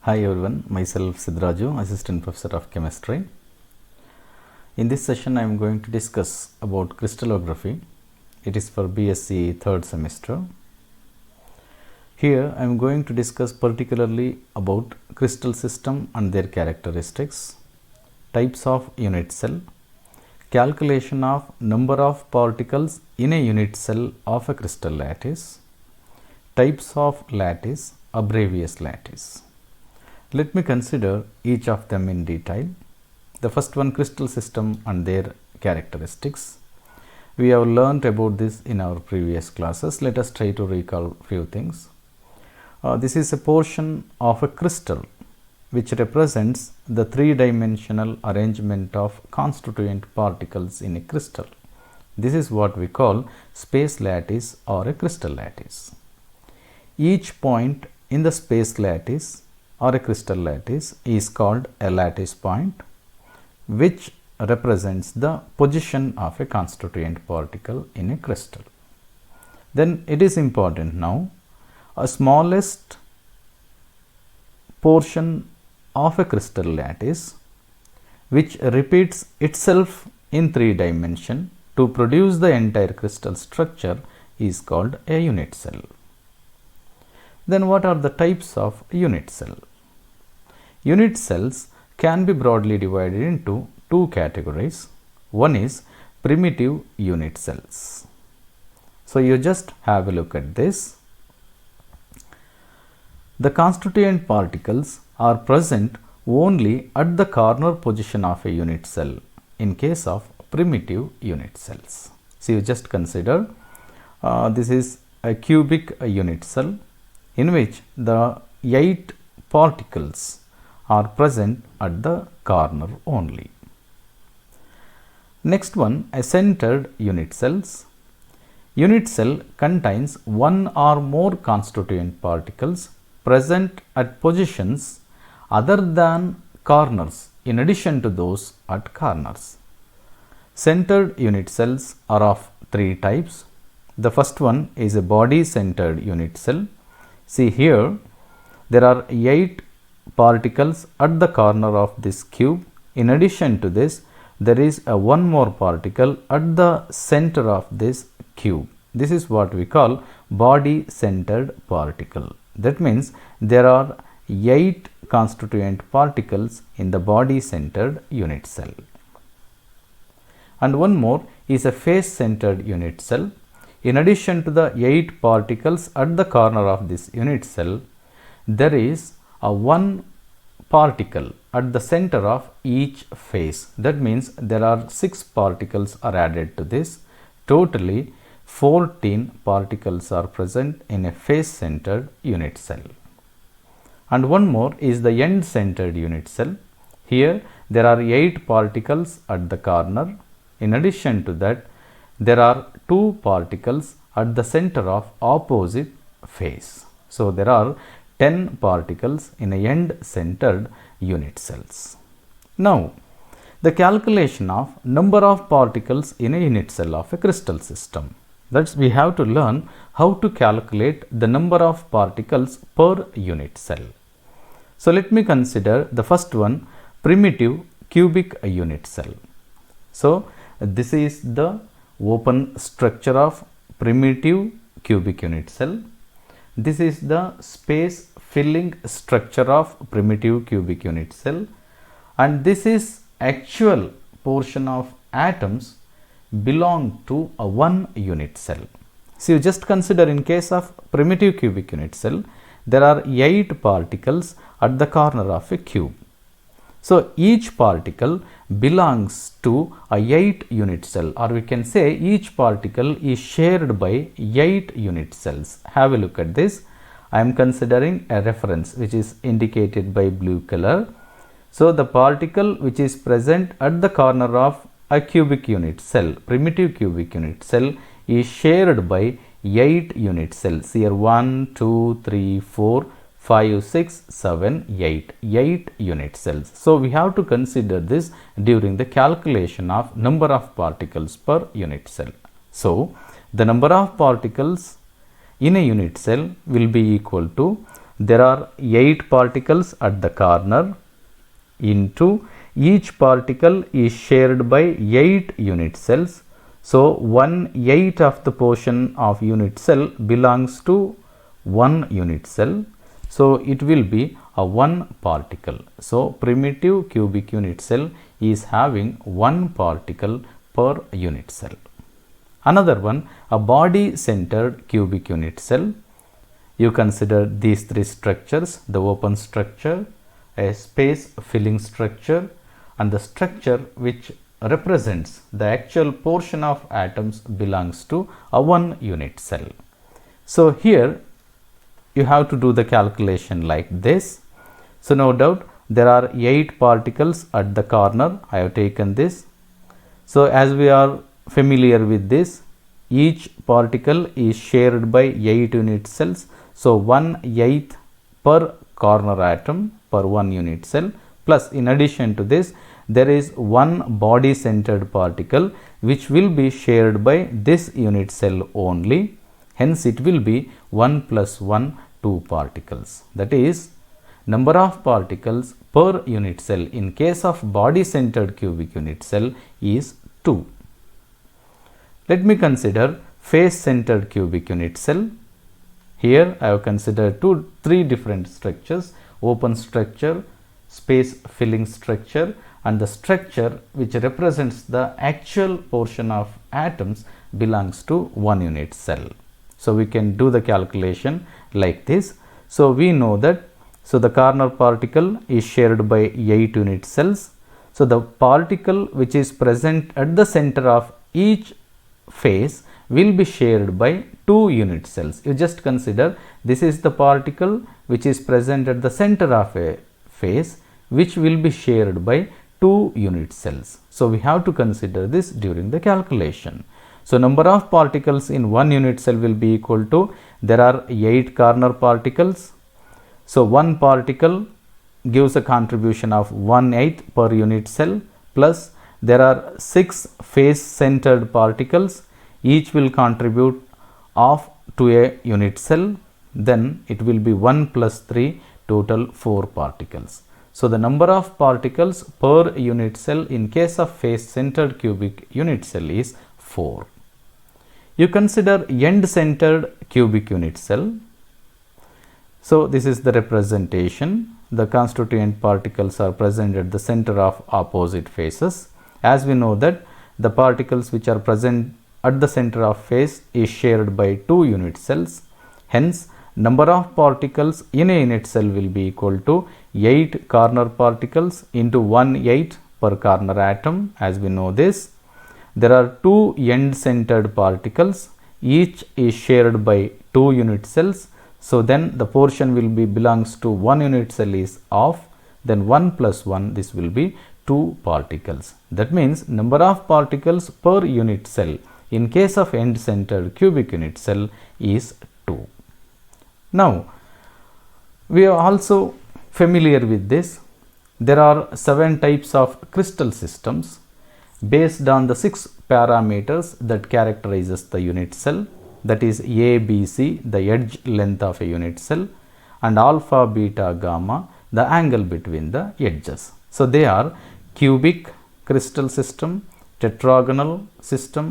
Hi everyone, myself Sidraju, Assistant Professor of Chemistry. In this session I am going to discuss about crystallography. It is for BSc third semester. Here I am going to discuss particularly about crystal system and their characteristics, types of unit cell, calculation of number of particles in a unit cell of a crystal lattice, types of lattice, abrasive lattice. Let me consider each of them in detail. The first one, crystal system and their characteristics. We have learnt about this in our previous classes. Let us try to recall few things. This is a portion of a crystal which represents the three-dimensional arrangement of constituent particles in a crystal. This is what we call space lattice or a crystal lattice. Each point in the space lattice or a crystal lattice is called a lattice point, which represents the position of a constituent particle in a crystal. Then it is important now, a smallest portion of a crystal lattice which repeats itself in three dimension to produce the entire crystal structure is called a unit cell. Then what are the types of unit cell? Unit cells can be broadly divided into two categories. One is primitive unit cells. So you just have a look at this. The constituent particles are present only at the corner position of a unit cell in case of primitive unit cells. So you just consider this is a cubic unit cell in which the 8 particles are present at the corner only. Next one, a centered unit cells. Unit cell contains one or more constituent particles present at positions other than corners in addition to those at corners. Centered unit cells are of three types. The first one is a body centered unit cell. See here, there are 8 particles at the corner of this cube. In addition to this, there is a one more particle at the center of this cube. This is what we call body centered particle. That means there are 8 constituent particles in the body centered unit cell. And one more is a face centered unit cell. In addition to the 8 particles at the corner of this unit cell, there is a one particle at the center of each face. That means there are 6 particles are added to this. Totally 14 particles are present in a face centered unit cell. And one more is the end centered unit cell. Here there are 8 particles at the corner. In addition to that, there are 2 particles at the center of opposite face. So there are 10 particles in a end centered unit cells. Now, the calculation of number of particles in a unit cell of a crystal system. That's we have to learn how to calculate the number of particles per unit cell. So let me consider the first one, primitive cubic unit cell. So this is the open structure of primitive cubic unit cell. This is the space filling structure of primitive cubic unit cell, and this is actual portion of atoms belong to a one unit cell. So you just consider in case of primitive cubic unit cell, there are 8 particles at the corner of a cube. So each particle belongs to a 8 unit cell, or we can say each particle is shared by 8 unit cells. Have a look at this. I am considering a reference which is indicated by blue color. So the particle which is present at the corner of a cubic unit cell, primitive cubic unit cell, is shared by 8 unit cells. Here 1, 2, 3, 4, 5, 6, 7, 8. 8 unit cells. So we have to consider this during the calculation of number of particles per unit cell. So the number of particles in a unit cell will be equal to there are 8 particles at the corner into each particle is shared by 8 unit cells. So 1/8 of the portion of unit cell belongs to 1 unit cell. So it will be a 1 particle. So primitive cubic unit cell is having 1 particle per unit cell. Another one, a body centered cubic unit cell. You consider these 3 structures, the open structure, a space filling structure, and the structure which represents the actual portion of atoms belongs to a 1 unit cell. So here you have to do the calculation like this. So no doubt there are 8 particles at the corner. I have taken this. So as we are familiar with this, each particle is shared by 8 unit cells. So 1/8 per corner atom per 1 unit cell, plus in addition to this there is 1 body centered particle which will be shared by this unit cell only. Hence it will be 1 plus 1, 2 particles. That is, number of particles per unit cell in case of body centered cubic unit cell is 2. Let me consider face centered cubic unit cell. Here I have considered 3 different structures: open structure, space filling structure, and the structure which represents the actual portion of atoms belongs to 1 unit cell. So we can do the calculation like this. So we know that the corner particle is shared by 8 unit cells. So the particle which is present at the center of each face will be shared by 2 unit cells. You just consider this is the particle which is present at the center of a face, which will be shared by 2 unit cells. So we have to consider this during the calculation. So number of particles in 1 unit cell will be equal to, there are 8 corner particles. So 1 particle gives a contribution of 1/8 per unit cell, plus there are 6 face centered particles, each will contribute of to a unit cell. Then it will be 1 plus 3, total 4 particles. So the number of particles per unit cell in case of face centered cubic unit cell is 4. You consider end centered cubic unit cell. So this is the representation. The constituent particles are present at the center of opposite faces. As we know that the particles which are present at the center of face is shared by 2 unit cells. Hence number of particles in a unit cell will be equal to 8 corner particles into 1/8 per corner atom. As we know this, there are 2 end centered particles, each is shared by 2 unit cells. So then the portion will be belongs to 1 unit cell is off, then 1 plus 1, this will be 2 particles. That means number of particles per unit cell in case of end centered cubic unit cell is 2. Now we are also familiar with this. There are 7 types of crystal systems based on the 6 parameters that characterizes the unit cell, that is A, B, C, the edge length of a unit cell, and alpha, beta, gamma, the angle between the edges. So they are cubic crystal system, tetragonal system,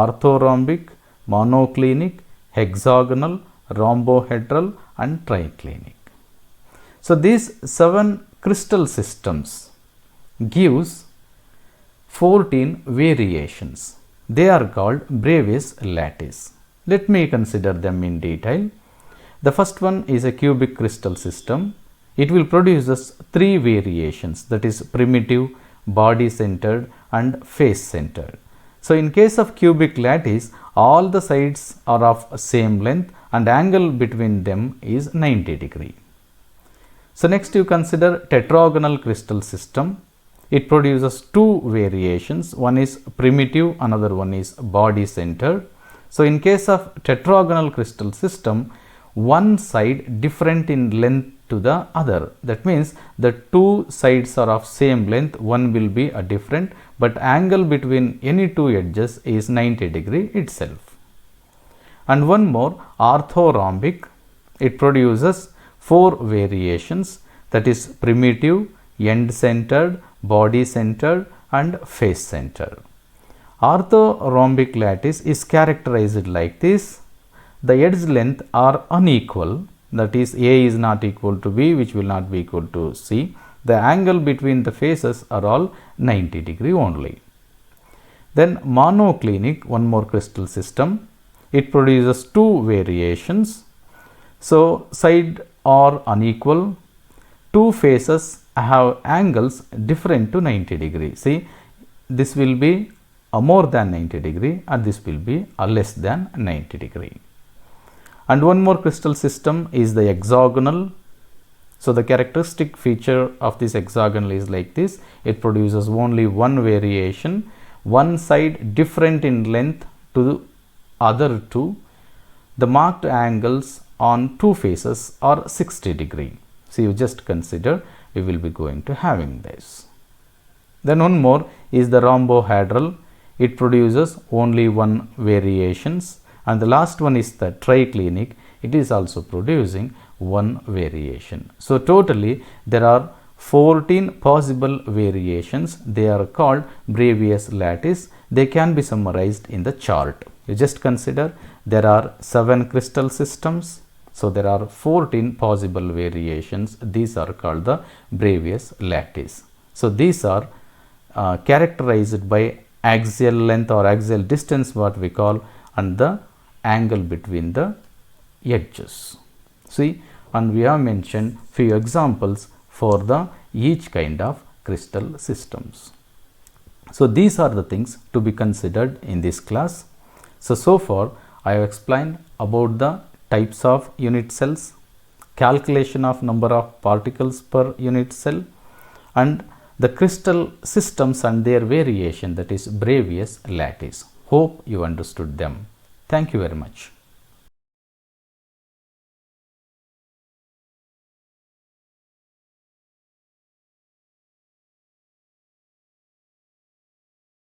orthorhombic, monoclinic, hexagonal, rhombohedral, and triclinic. So these 7 crystal systems gives 14 variations. They are called Bravais lattice. Let me consider them in detail. The first one is a cubic crystal system. It will produce 3 variations, that is primitive, body centered, and face centered. So in case of cubic lattice, all the sides are of same length and angle between them is 90 degree. So next you consider tetragonal crystal system. It produces 2 variations. One is primitive, another one is body centered. So in case of tetragonal crystal system, one side different in length to the other. That means the 2 sides are of same length, one will be a different, but angle between any 2 edges is 90 degree itself. And one more, orthorhombic. It produces 4 variations, that is primitive, end centered, body centered and face centered. Orthorhombic lattice is characterized like this. The edge length are unequal, that is A is not equal to B, which will not be equal to C. The angle between the faces are all 90 degree only. Then monoclinic, one more crystal system, it produces 2 variations. So side are unequal, 2 faces have angles different to 90 degree. See, this will be a more than 90 degree and this will be a less than 90 degree. And one more crystal system is the hexagonal. So the characteristic feature of this hexagonal is like this. It produces only one variation, one side different in length to the other two. The marked angles on 2 faces are 60 degree. So you just consider we will be going to having this. Then one more is the rhombohedral. It produces only one variations. And the last one is the triclinic. It is also producing one variation. So totally there are 14 possible variations. They are called Bravais lattice. They can be summarized in the chart. You just consider there are 7 crystal systems. So there are 14 possible variations. These are called the Bravais lattice. So these are characterized by axial length or axial distance, what we call, and the angle between the edges. See, and we have mentioned few examples for the each kind of crystal systems. So these are the things to be considered in this class. So far I have explained about the types of unit cells, calculation of number of particles per unit cell, and the crystal systems and their variation, that is Bravais lattice. Hope you understood them. Thank you very much.